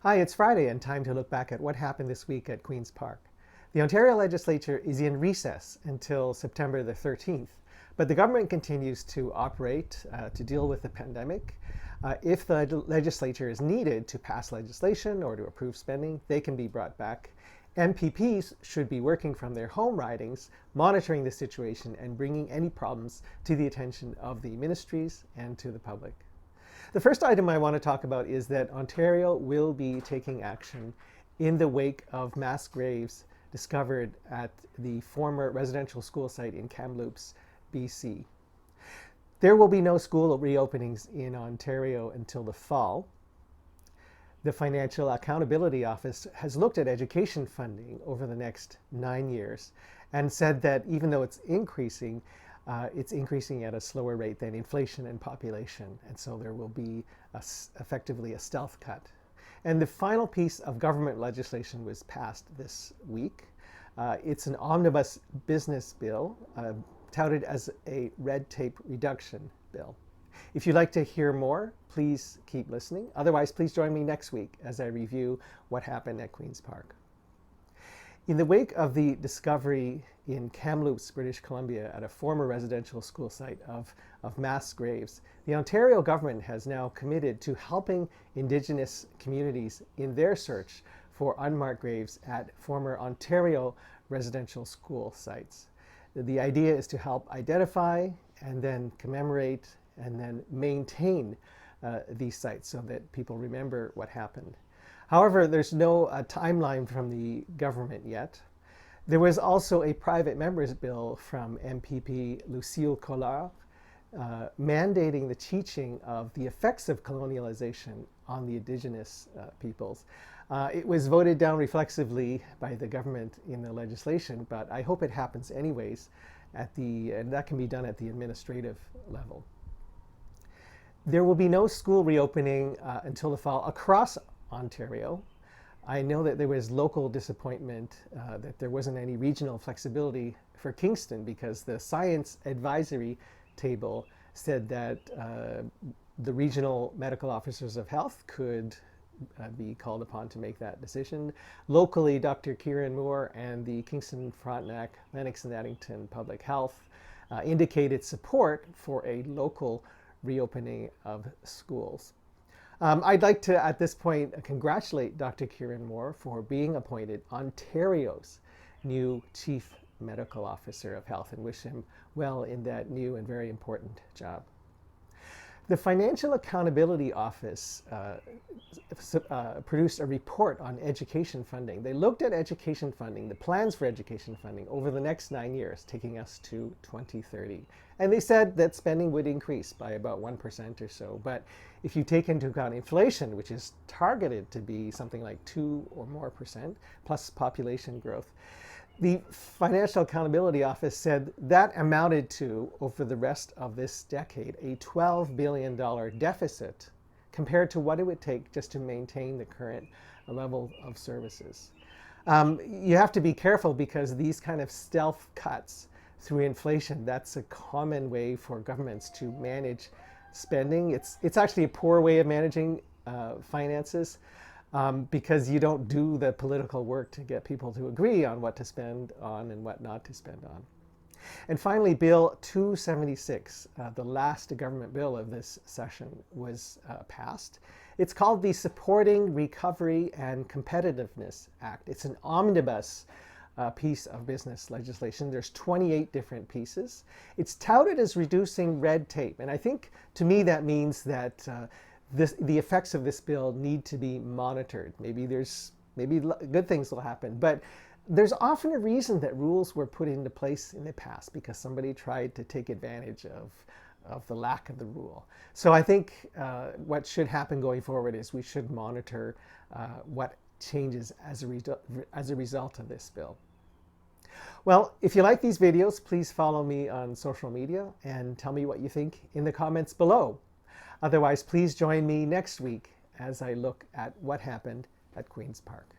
Hi, it's Friday and time to look back at what happened this week at Queen's Park. The Ontario legislature is in recess until September the 13th, but the government continues to operate to deal with the pandemic. If the legislature is needed to pass legislation or to approve spending, they can be brought back. MPPs should be working from their home ridings, monitoring the situation and bringing any problems to the attention of the ministries and to the public. The first item I want to talk about is that Ontario will be taking action in the wake of mass graves discovered at the former residential school site in Kamloops, BC. There will be no school reopenings in Ontario until the fall. The Financial Accountability Office has looked at education funding over the next 9 years and said that even though it's increasing at a slower rate than inflation and population. And so there will be effectively a stealth cut. And the final piece of government legislation was passed this week. It's an omnibus business bill touted as a red tape reduction bill. If you'd like to hear more, please keep listening. Otherwise, please join me next week as I review what happened at Queen's Park. In the wake of the discovery in Kamloops, British Columbia, at a former residential school site of mass graves, the Ontario government has now committed to helping Indigenous communities in their search for unmarked graves at former Ontario residential school sites. The idea is to help identify and then commemorate and then maintain these sites so that people remember what happened. However, there's no timeline from the government yet. There was also a private member's bill from MPP Lucille Collard mandating the teaching of the effects of colonialization on the Indigenous peoples. It was voted down reflexively by the government in the legislation, but I hope it happens anyways and that can be done at the administrative level. There will be no school reopening until the fall across Ontario. I know that there was local disappointment that there wasn't any regional flexibility for Kingston because the science advisory table said that the regional medical officers of health could be called upon to make that decision. Locally, Dr. Kieran Moore and the Kingston, Frontenac, Lennox and Addington Public Health indicated support for a local reopening of schools. I'd like to, at this point, congratulate Dr. Kieran Moore for being appointed Ontario's new Chief Medical Officer of Health and wish him well in that new and very important job. The Financial Accountability Office produced a report on education funding. They looked at education funding, the plans for education funding over the next 9 years, taking us to 2030. And they said that spending would increase by about 1% or so. But if you take into account inflation, which is targeted to be something like 2% or more, plus population growth, the Financial Accountability Office said that amounted to, over the rest of this decade, a $12 billion deficit compared to what it would take just to maintain the current level of services. You have to be careful because these kind of stealth cuts through inflation, that's a common way for governments to manage spending. It's actually a poor way of managing finances. Because you don't do the political work to get people to agree on what to spend on and what not to spend on. And finally, Bill 276, the last government bill of this session, was passed. It's called the Supporting Recovery and Competitiveness Act. It's an omnibus piece of business legislation. There's 28 different pieces. It's touted as reducing red tape. And I think, to me, that means that the effects of this bill need to be monitored. Maybe good things will happen, but there's often a reason that rules were put into place in the past because somebody tried to take advantage of the lack of the rule. So I think what should happen going forward is we should monitor what changes as a result of this bill. Well, if you like these videos, please follow me on social media and tell me what you think in the comments below. Otherwise, please join me next week as I look at what happened at Queen's Park.